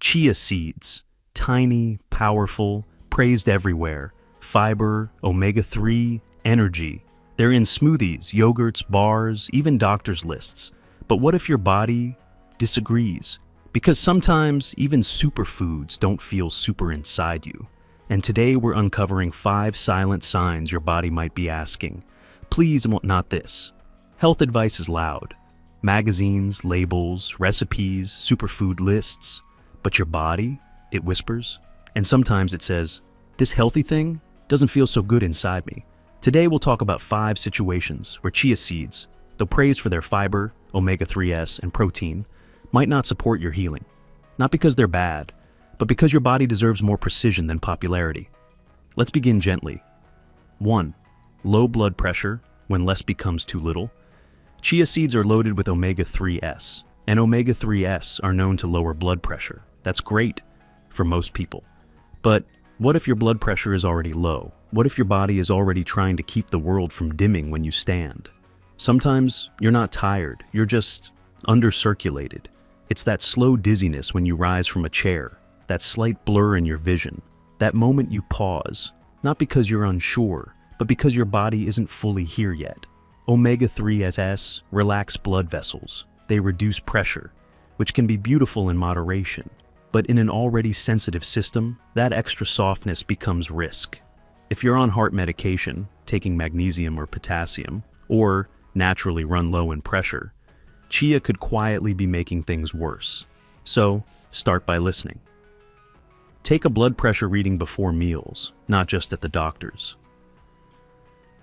Chia seeds, tiny, powerful, praised everywhere. Fiber, omega-3, energy. They're in smoothies, yogurts, bars, even doctors' lists. But what if your body disagrees? Because sometimes even superfoods don't feel super inside you. And today we're uncovering 5 silent signs your body might be asking, please not this. Health advice is loud. Magazines, labels, recipes, superfood lists. But your body, it whispers. And sometimes it says, this healthy thing doesn't feel so good inside me. Today we'll talk about 5 situations where chia seeds, though praised for their fiber, omega-3s, and protein, might not support your healing. Not because they're bad, but because your body deserves more precision than popularity. Let's begin gently. 1. Low blood pressure when less becomes too little. Chia seeds are loaded with omega-3s, and omega-3s are known to lower blood pressure. That's great for most people. But what if your blood pressure is already low? What if your body is already trying to keep the world from dimming when you stand? Sometimes you're not tired, you're just undercirculated. It's that slow dizziness when you rise from a chair, that slight blur in your vision, that moment you pause, not because you're unsure, but because your body isn't fully here yet. Omega-3s relax blood vessels. They reduce pressure, which can be beautiful in moderation. But in an already sensitive system, that extra softness becomes risk. If you're on heart medication, taking magnesium or potassium, or naturally run low in pressure, chia could quietly be making things worse. So, start by listening. Take a blood pressure reading before meals, not just at the doctor's.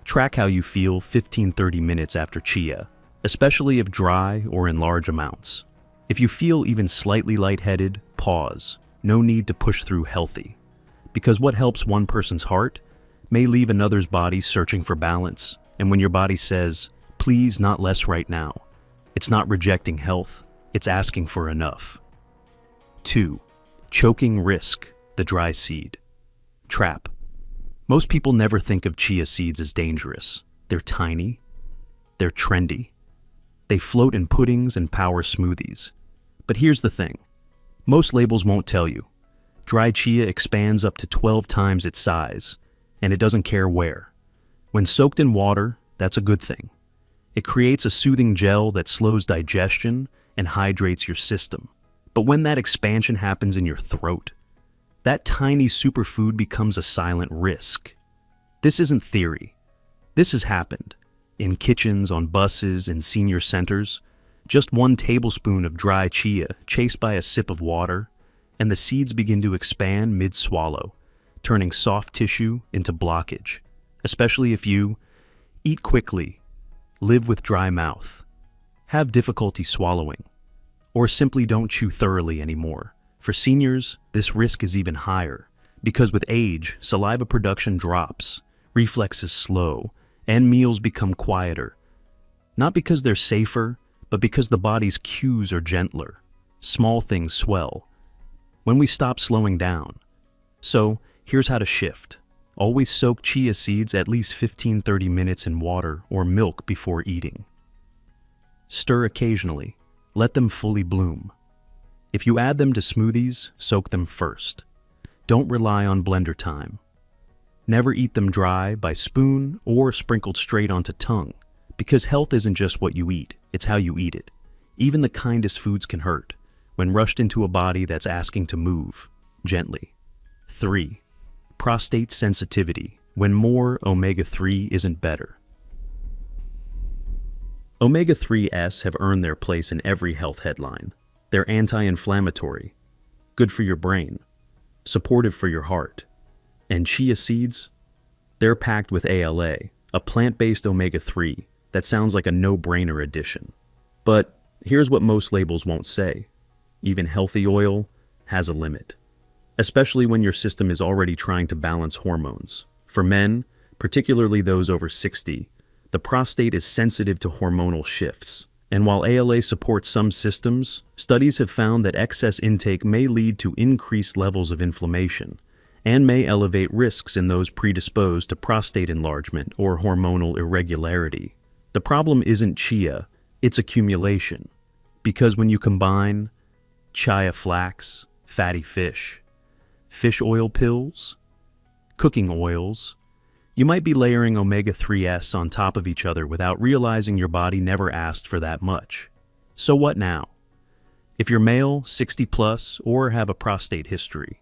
Track how you feel 15-30 minutes after chia, especially if dry or in large amounts. If you feel even slightly lightheaded, pause. No need to push through healthy. Because what helps one person's heart may leave another's body searching for balance. And when your body says, please not less right now, it's not rejecting health, it's asking for enough. 2. Choking risk, the dry seed. Trap. Most people never think of chia seeds as dangerous. They're tiny. They're trendy. They float in puddings and power smoothies. But here's the thing. Most labels won't tell you. Dry chia expands up to 12 times its size, and it doesn't care where. When soaked in water, that's a good thing. It creates a soothing gel that slows digestion and hydrates your system. But when that expansion happens in your throat, that tiny superfood becomes a silent risk. This isn't theory. This has happened. In kitchens, on buses, in senior centers, just 1 tablespoon of dry chia chased by a sip of water, and the seeds begin to expand mid-swallow, turning soft tissue into blockage, especially if you eat quickly, live with dry mouth, have difficulty swallowing, or simply don't chew thoroughly anymore. For seniors, this risk is even higher, because with age, saliva production drops, reflexes slow, and meals become quieter. Not because they're safer, but because the body's cues are gentler. Small things swell when we stop slowing down. So, here's how to shift. Always soak chia seeds at least 15-30 minutes in water or milk before eating. Stir occasionally. Let them fully bloom. If you add them to smoothies, soak them first. Don't rely on blender time. Never eat them dry, by spoon, or sprinkled straight onto tongue, because health isn't just what you eat, it's how you eat it. Even the kindest foods can hurt when rushed into a body that's asking to move gently. 3. Prostate sensitivity, when more omega-3 isn't better. Omega-3s have earned their place in every health headline. They're anti-inflammatory, good for your brain, supportive for your heart. And chia seeds? They're packed with ALA, a plant-based omega-3 that sounds like a no-brainer addition. But here's what most labels won't say. Even healthy oil has a limit, especially when your system is already trying to balance hormones. For men, particularly those over 60, the prostate is sensitive to hormonal shifts. And while ALA supports some systems, studies have found that excess intake may lead to increased levels of inflammation and may elevate risks in those predisposed to prostate enlargement or hormonal irregularity. The problem isn't chia, it's accumulation. Because when you combine chia flax, fatty fish oil pills, cooking oils. You might be layering omega-3s on top of each other without realizing your body never asked for that much. So what now? If you're male, 60 plus, or have a prostate history,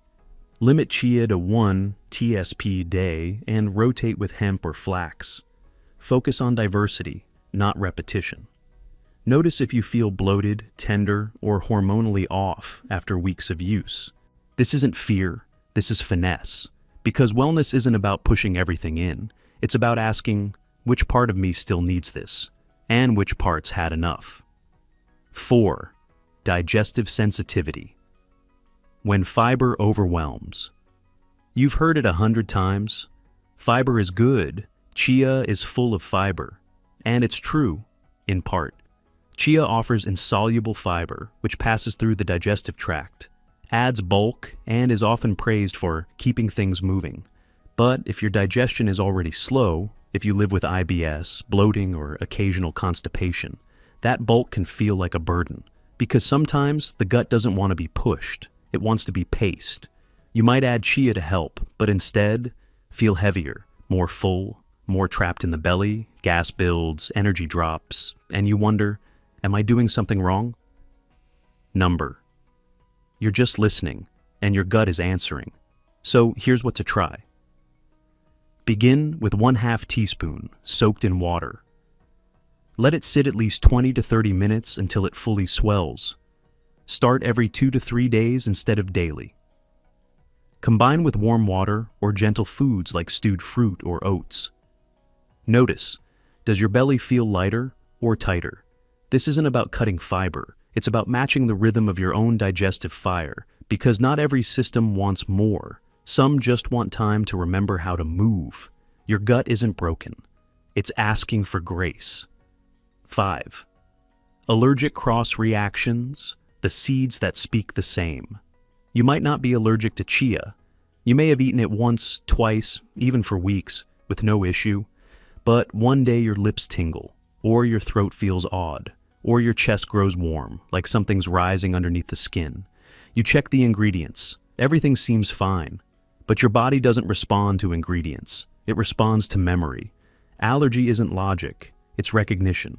limit chia to 1 TSP day and rotate with hemp or flax. Focus on diversity, not repetition. Notice if you feel bloated, tender, or hormonally off after weeks of use. This isn't fear, this is finesse. Because wellness isn't about pushing everything in. It's about asking, which part of me still needs this? And which parts had enough? 4. Digestive sensitivity. When fiber overwhelms. You've heard it 100 times. Fiber is good. Chia is full of fiber. And it's true, in part. Chia offers insoluble fiber, which passes through the digestive tract, adds bulk, and is often praised for keeping things moving. But if your digestion is already slow, if you live with IBS, bloating, or occasional constipation, that bulk can feel like a burden, because sometimes the gut doesn't want to be pushed, it wants to be paced. You might add chia to help, but instead, feel heavier, more full, more trapped in the belly, gas builds, energy drops, and you wonder, am I doing something wrong? Number. You're just listening, and your gut is answering. So here's what to try. Begin with 1/2 teaspoon soaked in water. Let it sit at least 20 to 30 minutes until it fully swells. Start every 2 to 3 days instead of daily. Combine with warm water or gentle foods like stewed fruit or oats. Notice, does your belly feel lighter or tighter? This isn't about cutting fiber. It's about matching the rhythm of your own digestive fire, because not every system wants more. Some just want time to remember how to move. Your gut isn't broken. It's asking for grace. 5. Allergic cross-reactions, the seeds that speak the same. You might not be allergic to chia. You may have eaten it once, twice, even for weeks, with no issue. But one day your lips tingle, or your throat feels odd, or your chest grows warm, like something's rising underneath the skin. You check the ingredients. Everything seems fine. But your body doesn't respond to ingredients. It responds to memory. Allergy isn't logic. It's recognition.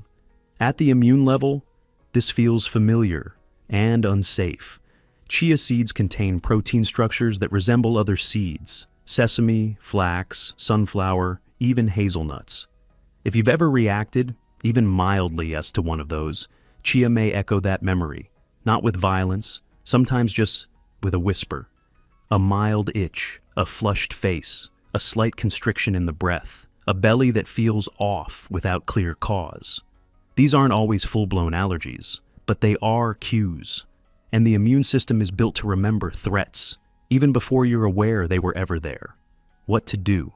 At the immune level, this feels familiar and unsafe. Chia seeds contain protein structures that resemble other seeds: sesame, flax, sunflower, even hazelnuts. If you've ever reacted, even mildly yes to one of those, chia may echo that memory, not with violence, sometimes just with a whisper. A mild itch, a flushed face, a slight constriction in the breath, a belly that feels off without clear cause. These aren't always full-blown allergies, but they are cues, and the immune system is built to remember threats, even before you're aware they were ever there. What to do?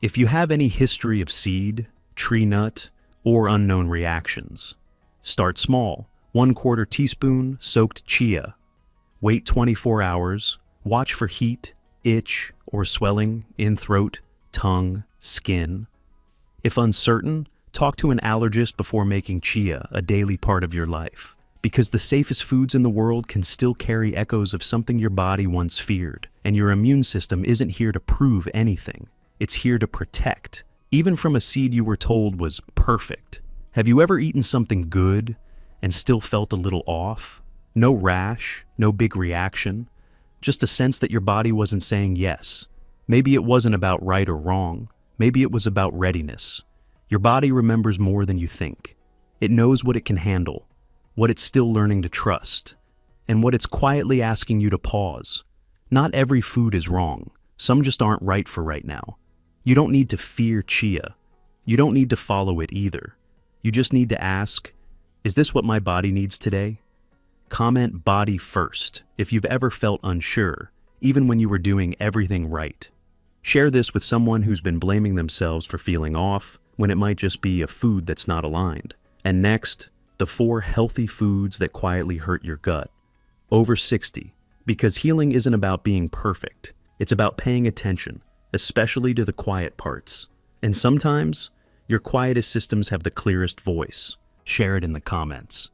If you have any history of seed, tree nut, or unknown reactions, start small. 1/4 teaspoon soaked chia. Wait 24 hours. Watch for heat, itch, or swelling in throat, tongue, skin. If uncertain, talk to an allergist before making chia a daily part of your life, because the safest foods in the world can still carry echoes of something your body once feared, and your immune system isn't here to prove anything. It's here to protect, even from a seed you were told was perfect. Have you ever eaten something good and still felt a little off? No rash, no big reaction, just a sense that your body wasn't saying yes. Maybe it wasn't about right or wrong. Maybe it was about readiness. Your body remembers more than you think. It knows what it can handle, what it's still learning to trust, and what it's quietly asking you to pause. Not every food is wrong. Some just aren't right for right now. You don't need to fear chia. You don't need to follow it either. You just need to ask, is this what my body needs today? Comment body first if you've ever felt unsure, even when you were doing everything right. Share this with someone who's been blaming themselves for feeling off when it might just be a food that's not aligned. And next, the 4 healthy foods that quietly hurt your gut. Over 60, because healing isn't about being perfect. It's about paying attention, especially to the quiet parts. And sometimes, your quietest systems have the clearest voice. Share it in the comments.